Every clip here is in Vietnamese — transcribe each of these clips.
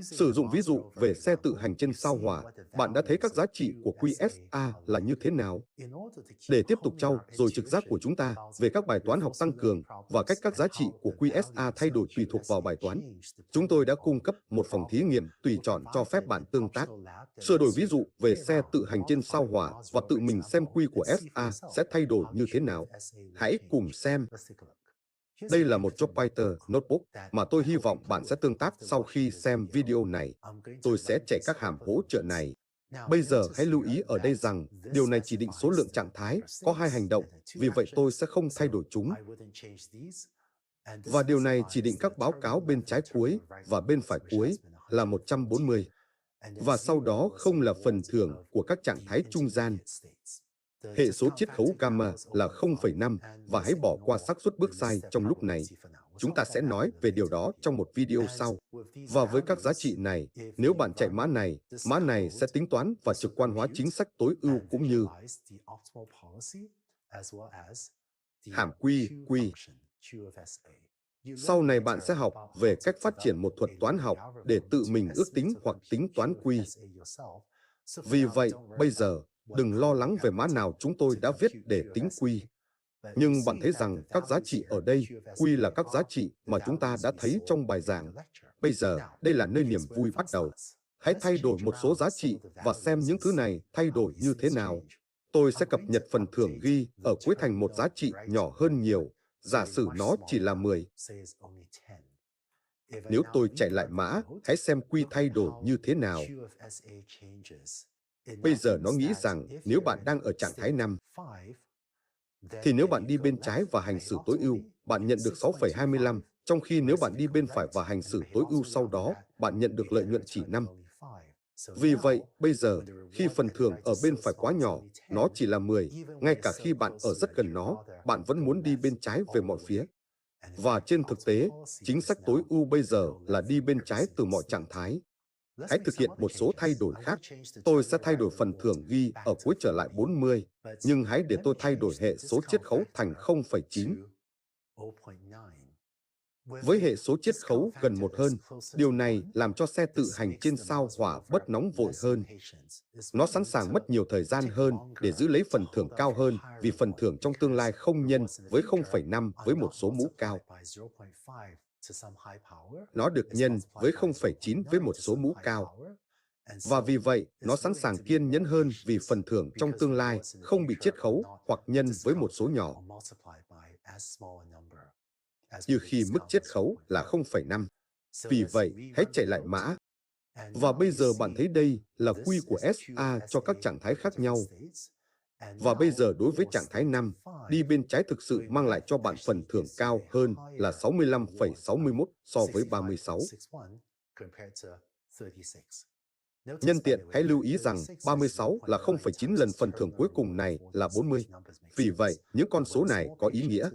Sử dụng ví dụ về xe tự hành trên sao Hỏa, bạn đã thấy các giá trị của QSA là như thế nào? Để tiếp tục trau dồi trực giác của chúng ta về các bài toán học tăng cường và cách các giá trị của QSA thay đổi tùy thuộc vào bài toán, chúng tôi đã cung cấp một phòng thí nghiệm tùy chọn cho phép bạn tương tác, sửa đổi ví dụ về xe tự hành trên sao Hỏa và tự mình xem Q của SA sẽ thay đổi như thế nào. Hãy cùng xem. Đây là một Jupyter Notebook mà tôi hy vọng bạn sẽ tương tác sau khi xem video này. Tôi sẽ chạy các hàm hỗ trợ này. Bây giờ hãy lưu ý ở đây rằng điều này chỉ định số lượng trạng thái có 2 hành động, vì vậy tôi sẽ không thay đổi chúng. Và điều này chỉ định các báo cáo bên trái cuối và bên phải cuối là 140. Và sau đó không là phần thưởng của các trạng thái trung gian. Hệ số chiết khấu gamma là 0,5 và hãy bỏ qua xác suất bước sai trong lúc này. Chúng ta sẽ nói về điều đó trong một video sau. Và với các giá trị này, nếu bạn chạy mã này sẽ tính toán và trực quan hóa chính sách tối ưu cũng như hàm Q. Sau này bạn sẽ học về cách phát triển một thuật toán học để tự mình ước tính hoặc tính toán Q. Vì vậy, bây giờ, đừng lo lắng về mã nào chúng tôi đã viết để tính Q. Nhưng bạn thấy rằng các giá trị ở đây, Q là các giá trị mà chúng ta đã thấy trong bài giảng. Bây giờ, đây là nơi niềm vui bắt đầu. Hãy thay đổi một số giá trị và xem những thứ này thay đổi như thế nào. Tôi sẽ cập nhật phần thưởng ghi ở cuối thành một giá trị nhỏ hơn nhiều. Giả sử nó chỉ là 10. Nếu tôi chạy lại mã, hãy xem Q thay đổi như thế nào. Bây giờ nó nghĩ rằng nếu bạn đang ở trạng thái 5, thì nếu bạn đi bên trái và hành xử tối ưu, bạn nhận được 6,25, trong khi nếu bạn đi bên phải và hành xử tối ưu sau đó, bạn nhận được lợi nhuận chỉ 5. Vì vậy, bây giờ, khi phần thưởng ở bên phải quá nhỏ, nó chỉ là 10, ngay cả khi bạn ở rất gần nó, bạn vẫn muốn đi bên trái về mọi phía. Và trên thực tế, chính sách tối ưu bây giờ là đi bên trái từ mọi trạng thái. Hãy thực hiện một số thay đổi khác. Tôi sẽ thay đổi phần thưởng ghi ở cuối trở lại 40, nhưng hãy để tôi thay đổi hệ số chiết khấu thành 0,9. Với hệ số chiết khấu gần 1 hơn, điều này làm cho xe tự hành trên sao Hỏa bớt nóng vội hơn. Nó sẵn sàng mất nhiều thời gian hơn để giữ lấy phần thưởng cao hơn vì phần thưởng trong tương lai không nhân với 0,5 với một số mũ cao. Nó được nhân với 0,9 với một số mũ cao. Và vì vậy, nó sẵn sàng kiên nhẫn hơn vì phần thưởng trong tương lai không bị chiết khấu hoặc nhân với một số nhỏ, như khi mức chiết khấu là 0,5. Vì vậy, hãy chạy lại mã. Và bây giờ bạn thấy đây là Q của SA cho các trạng thái khác nhau. Và bây giờ đối với trạng thái 5, đi bên trái thực sự mang lại cho bạn phần thưởng cao hơn là 65,61 so với 36. Nhân tiện, hãy lưu ý rằng 36 là 0,9 lần phần thưởng cuối cùng này là 40. Vì vậy, những con số này có ý nghĩa.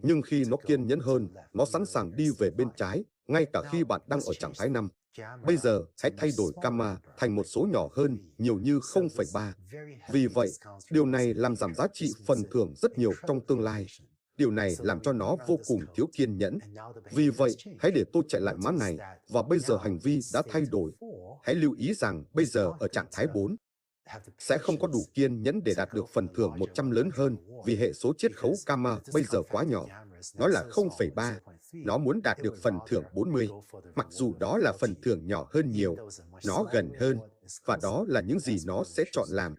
Nhưng khi nó kiên nhẫn hơn, nó sẵn sàng đi về bên trái, ngay cả khi bạn đang ở trạng thái 5. Bây giờ, hãy thay đổi gamma thành một số nhỏ hơn, nhiều như 0,3. Vì vậy, điều này làm giảm giá trị phần thưởng rất nhiều trong tương lai. Điều này làm cho nó vô cùng thiếu kiên nhẫn. Vì vậy, hãy để tôi chạy lại mã này, và bây giờ hành vi đã thay đổi. Hãy lưu ý rằng bây giờ ở trạng thái 4, sẽ không có đủ kiên nhẫn để đạt được phần thưởng 100 lớn hơn vì hệ số chiết khấu gamma bây giờ quá nhỏ. Nó là 0,3. Nó muốn đạt được phần thưởng 40. Mặc dù đó là phần thưởng nhỏ hơn nhiều, nó gần hơn, và đó là những gì nó sẽ chọn làm.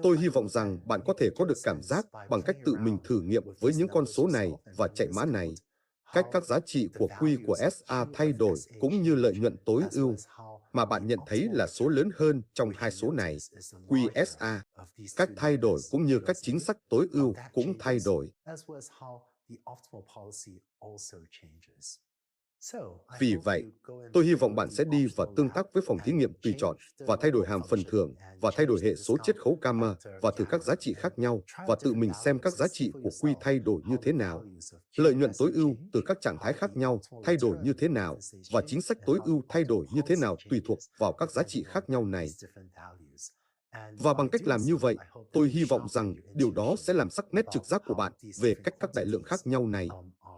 Tôi hy vọng rằng bạn có thể có được cảm giác bằng cách tự mình thử nghiệm với những con số này và chạy mã này. Cách các giá trị của Q của SA thay đổi cũng như lợi nhuận tối ưu mà bạn nhận thấy là số lớn hơn trong hai số này, QSA. Cách thay đổi cũng như các chính sách tối ưu cũng thay đổi. Vì vậy, tôi hy vọng bạn sẽ đi và tương tác với phòng thí nghiệm tùy chọn và thay đổi hàm phần thưởng và thay đổi hệ số chiết khấu gamma và thử các giá trị khác nhau và tự mình xem các giá trị của Q thay đổi như thế nào. Lợi nhuận tối ưu từ các trạng thái khác nhau thay đổi như thế nào và chính sách tối ưu thay đổi như thế nào tùy thuộc vào các giá trị khác nhau này. Và bằng cách làm như vậy, tôi hy vọng rằng điều đó sẽ làm sắc nét trực giác của bạn về cách các đại lượng khác nhau này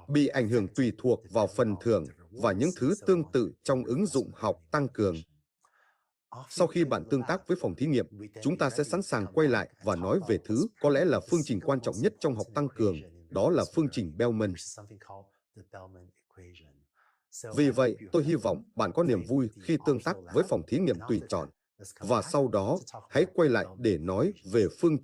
bị ảnh hưởng tùy thuộc vào phần thưởng và những thứ tương tự trong ứng dụng học tăng cường. Sau khi bạn tương tác với phòng thí nghiệm, chúng ta sẽ sẵn sàng quay lại và nói về thứ có lẽ là phương trình quan trọng nhất trong học tăng cường, đó là phương trình Bellman. Vì vậy, tôi hy vọng bạn có niềm vui khi tương tác với phòng thí nghiệm tùy chọn. Và sau đó, hãy quay lại để nói về phương